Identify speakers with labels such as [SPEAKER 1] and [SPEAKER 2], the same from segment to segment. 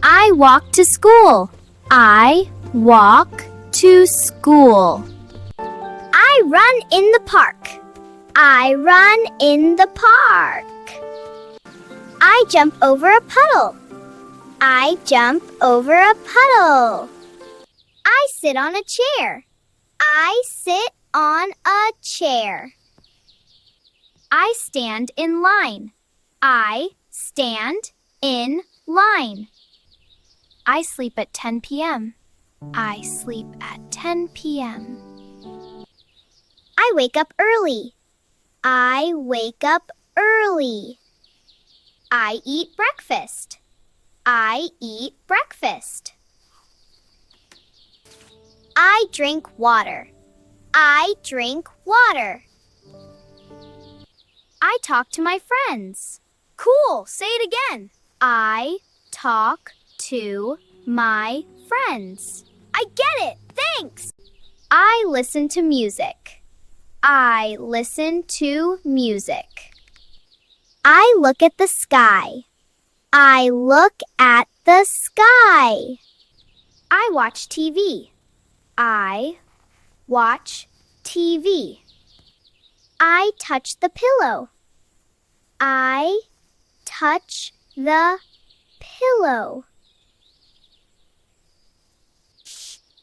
[SPEAKER 1] I walk to school. I walk to school. I run in the park. I run in the park. I jump over a puddle. I jump over a puddle. I sit on a chair. I sit on a chair. I stand in line. I stand in line. I sleep at 10 p.m. I sleep at 10 p.m. I wake up early. I wake up early. I eat breakfast. I eat breakfast. I drink water. I drink water. I talk to my friends. Cool, say it again. I talk to my friends. I get it, thanks. I listen to music. I listen to music. I look at the sky. I look at the sky. I watch TV. I watch TV. I touch the pillow. I touch the pillow.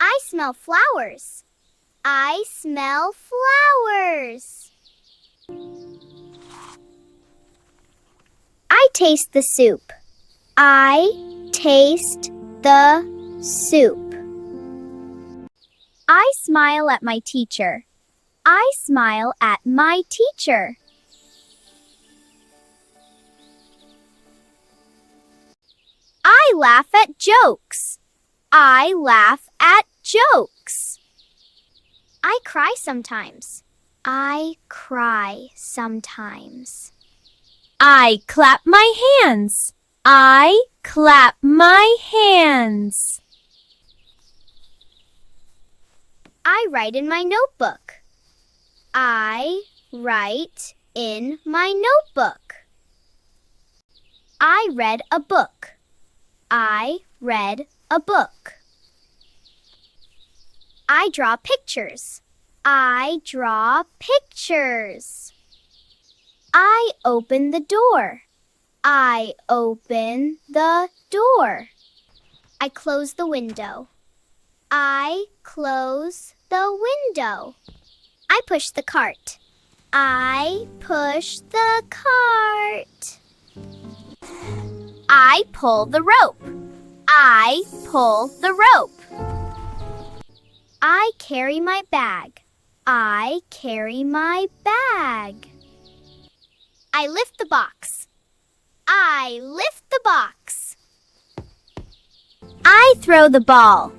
[SPEAKER 1] I smell flowers. I smell flowers. I taste the soup. I taste the soup. I smile at my teacher. I smile at my teacher. I laugh at jokes. I laugh at jokes. I cry sometimes. I cry sometimes. I clap my hands. I clap my hands. I write in my notebook. I write in my notebook. I read a book. I read a book. I draw pictures. I draw pictures. I open the door. I open the door. I close the window. I close the window. I push the cart. I push the cart. I pull the rope. I pull the rope. I carry my bag. I carry my bag. I lift the box. I lift the box. I throw the ball.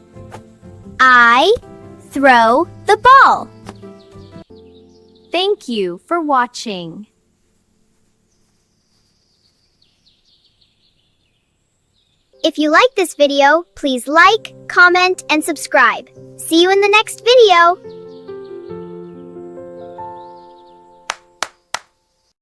[SPEAKER 1] I throw the ball. Thank you for watching. If you like this video, please like, comment, and subscribe. See you in the next video.